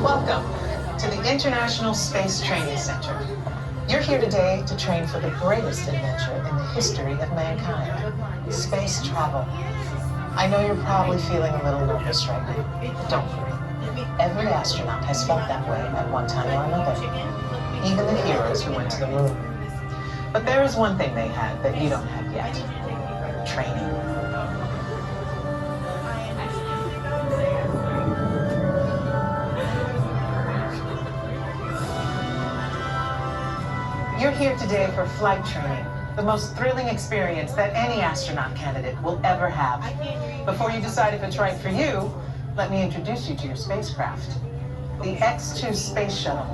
Welcome to the International Space Training Center. You're here today to train for the greatest adventure in the history of mankind, space travel. I know you're probably feeling a little nervous right now, but don't worry. Every astronaut has felt that way at one time or another, even the heroes who went to the moon. But there is one thing they had that you don't have yet: training. You're here today for flight training, the most thrilling experience that any astronaut candidate will ever have. Before you decide if it's right for you, let me introduce you to your spacecraft. The X-2 Space Shuttle.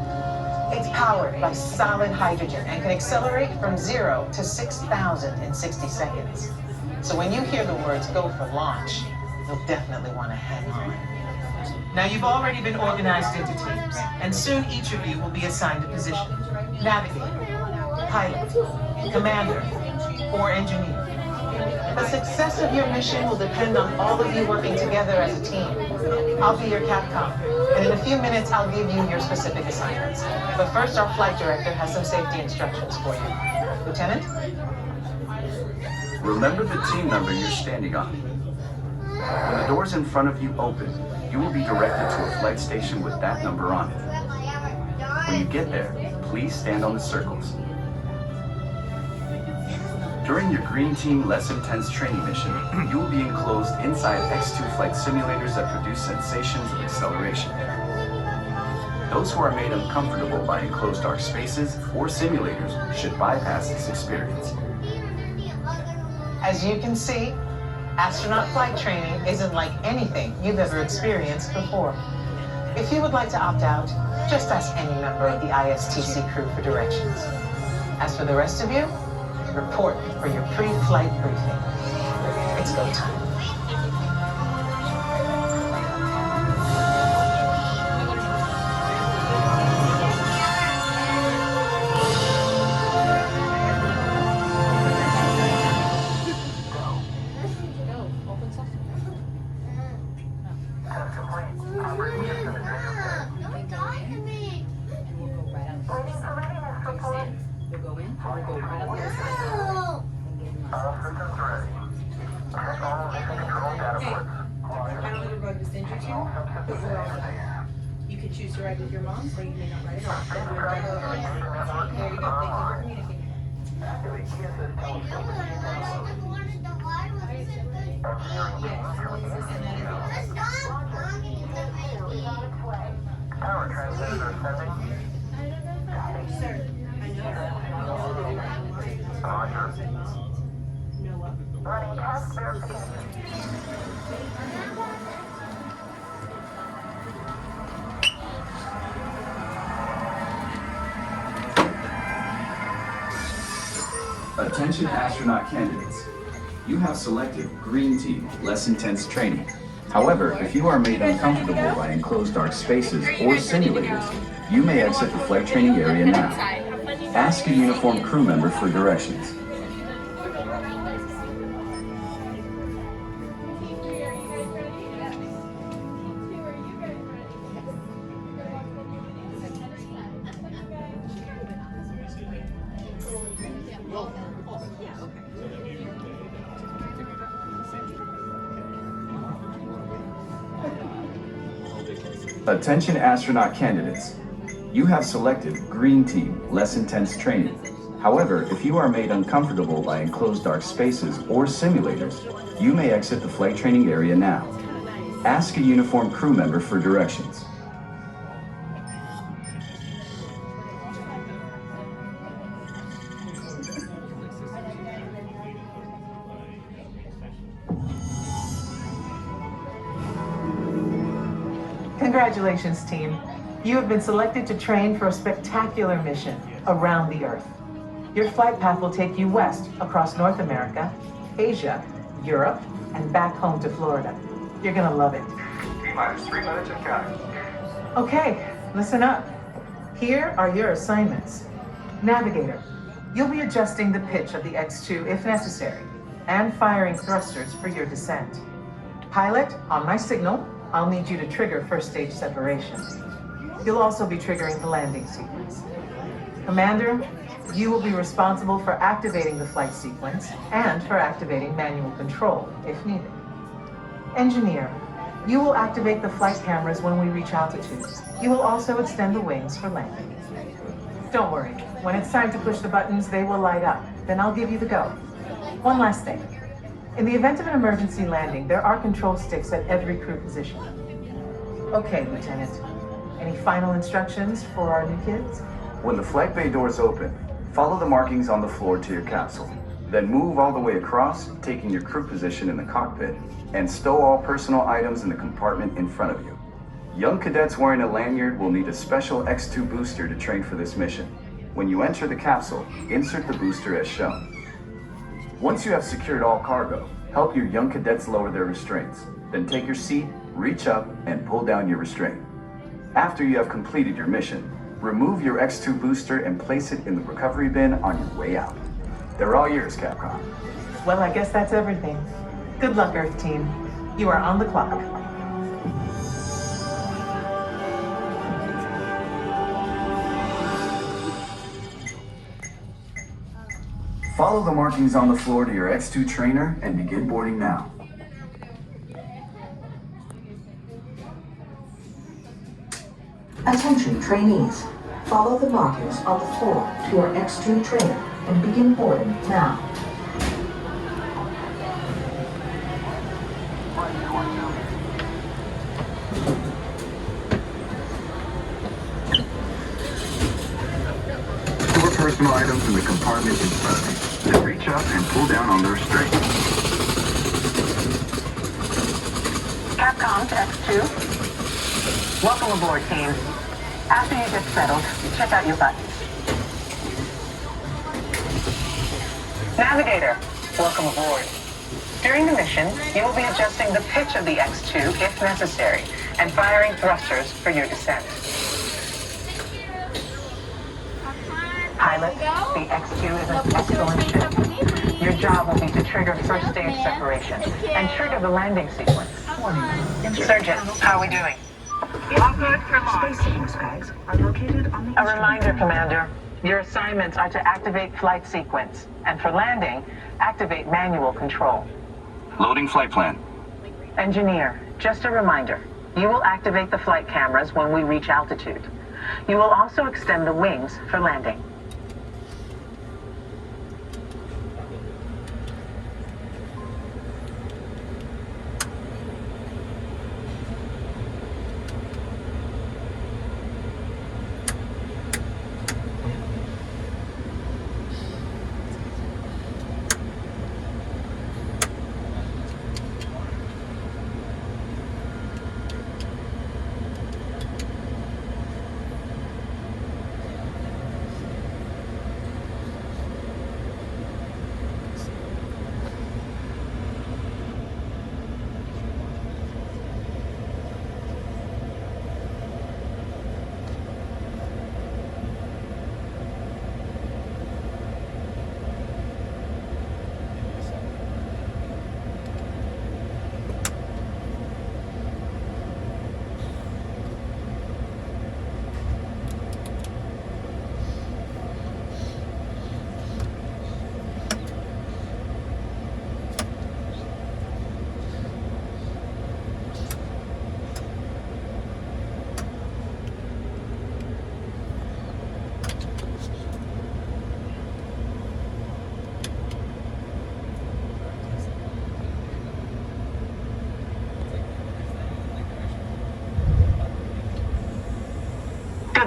It's powered by solid hydrogen and can accelerate from 0 to 6,000 in 60 seconds. So when you hear the words "go for launch," you'll definitely want to hang on. Now, you've already been organized into teams, and soon each of you will be assigned a position: navigator, pilot, commander, or engineer. The success of your mission will depend on all of you working together as a team. I'll be your Capcom, and in a few minutes I'll give you your specific assignments. But first, our flight director has some safety instructions for you. Lieutenant? Remember the team number you're standing on. When the doors in front of you open, you will be directed to a flight station with that number on it. When you get there, please stand on the circles. During your Green Team Less Intense training mission, you will be enclosed inside X2 flight simulators that produce sensations of acceleration. Those who are made uncomfortable by enclosed dark spaces or simulators should bypass this experience. As you can see, astronaut flight training isn't like anything you've ever experienced before. If you would like to opt out, just ask any member of the ISTC crew for directions. As for the rest of you, report for your pre-flight briefing. It's go time. You can choose to ride with your mom, or you may not ride at all. There you go. Thank you for Power transmitter sending. Sir, I know. Roger. Noah. Running test verification. Attention astronaut candidates. You have selected Green Team Less Intense Training. However, if you are made uncomfortable by enclosed dark spaces or simulators, you may exit the flight training area now. Ask a uniformed crew member for directions. Attention astronaut candidates. You have selected Green Team Less Intense Training. However, if you are made uncomfortable by enclosed dark spaces or simulators, you may exit the flight training area now. Ask a uniformed crew member for directions. Congratulations, team. You have been selected to train for a spectacular mission around the Earth. Your flight path will take you west across North America, Asia, Europe, and back home to Florida. You're gonna love it. T-minus 3 minutes and counting. Okay, listen up. Here are your assignments. Navigator, you'll be adjusting the pitch of the X2 if necessary, and firing thrusters for your descent. Pilot, on my signal, I'll need you to trigger first stage separation. You'll also be triggering the landing sequence. Commander, you will be responsible for activating the flight sequence and for activating manual control, if needed. Engineer, you will activate the flight cameras when we reach altitude. You will also extend the wings for landing. Don't worry, when it's time to push the buttons, they will light up. Then I'll give you the go. One last thing. In the event of an emergency landing, there are control sticks at every crew position. Okay, Lieutenant. Any final instructions for our new kids? When the flight bay doors open, follow the markings on the floor to your capsule. Then move all the way across, taking your crew position in the cockpit, and stow all personal items in the compartment in front of you. Young cadets wearing a lanyard will need a special X2 booster to train for this mission. When you enter the capsule, insert the booster as shown. Once you have secured all cargo, help your young cadets lower their restraints. Then take your seat, reach up, and pull down your restraint. After you have completed your mission, remove your X2 booster and place it in the recovery bin on your way out. They're all yours, Capcom. Well, I guess that's everything. Good luck, Earth Team. You are on the clock. Follow the markings on the floor to your X2 trainer and begin boarding now. Attention trainees, follow the markings on the floor to your X2 trainer and begin boarding now. Store personal items in the compartment in front of you. Then reach up and pull down on the restraint. Capcom to X2. Welcome aboard, team. After you get settled, check out your buttons. Navigator, welcome aboard. During the mission, you will be adjusting the pitch of the X2 if necessary, and firing thrusters for your descent. Pilot, the X2 is an excellent ship. Your job will be to trigger first stage separation and trigger the landing sequence. Surgeon, how are we doing? All good for launch. Space signals bags are located on the... A reminder, Commander. Your assignments are to activate flight sequence, and for landing, activate manual control. Loading flight plan. Engineer, just a reminder. You will activate the flight cameras when we reach altitude. You will also extend the wings for landing.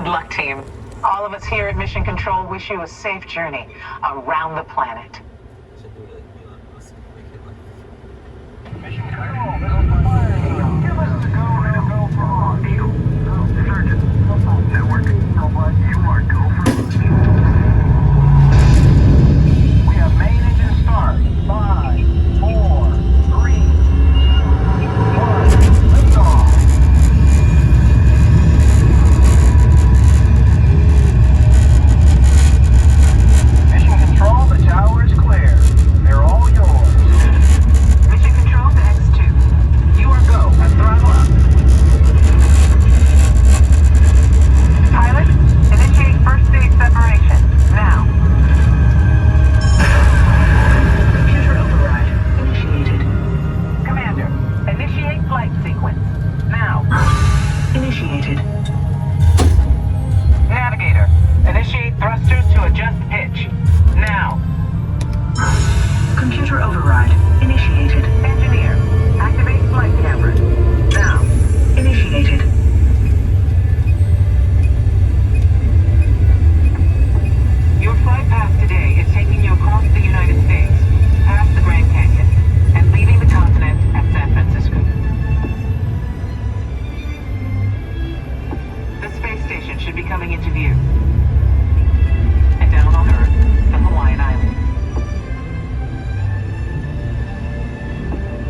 luck, team. All of us here at Mission Control wish you a safe journey around the planet. Mission Control, this is fire. Give us the go for launch. Surgeon, network, you are go for launch. We have main engine start. 5, 4, 3, 2, 1. Lift off. Mission Control, the tower is clear. They're all yours. Mission Control to X2. You are go and throttle up. Pilot, initiate first stage separation. Now. Computer override initiated. Commander, initiate flight sequence. Now. Initiated. Navigator, initiate thrusters to adjust pitch. Now. Computer override initiated. Engineer, activate flight cameras. Now. Initiated. Your flight path today is taking you across the United States, past the Grand Canyon, and leaving the continent at San Francisco. The space station should be coming into view. And down on Earth, the Hawaiian Islands.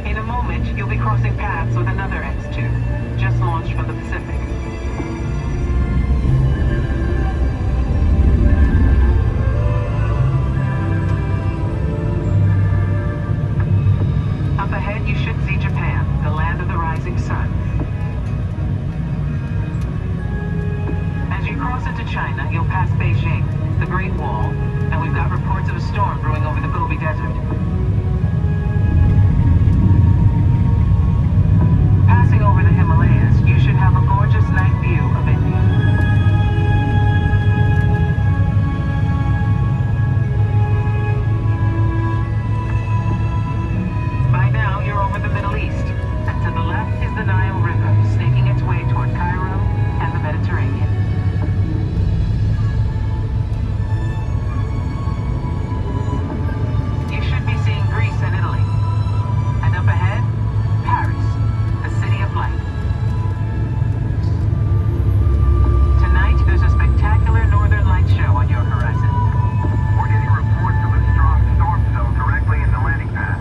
In a moment, you'll be crossing paths with another X2, just launched from the Pacific. Up ahead, you should see Japan, the land of the rising sun. As you cross into China, you'll pass Beijing, the Great Wall, and we've got reports of a storm brewing over the Gobi Desert. Passing over the Himalayas, you should have a gorgeous night view of India. By now, you're over the Middle East, and to the left is the Nile River, snaking its way toward Cairo and the Mediterranean. You should be seeing Greece and Italy. And up ahead, Paris, the city of light. Tonight, there's a spectacular northern light show on your horizon. We're getting reports of a strong storm zone directly in the landing pad.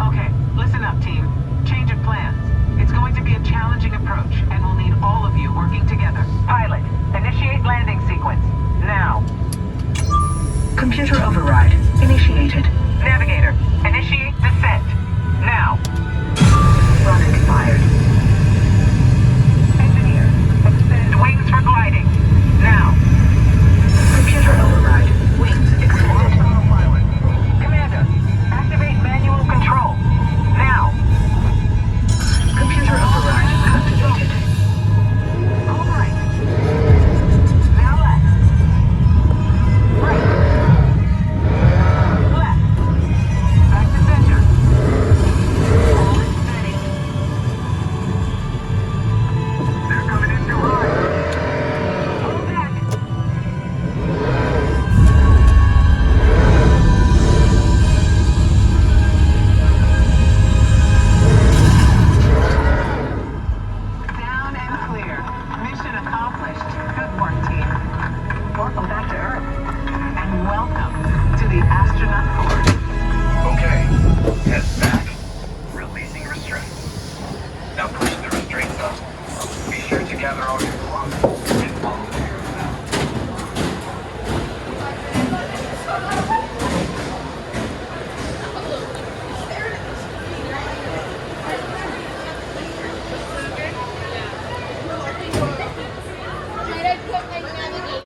Okay, listen up, team. Change of plans. It's going to be a challenging approach, and we'll need all of you working together. Pilot, initiate landing sequence. Now. Computer override initiated. Navigator, initiate descent. Now.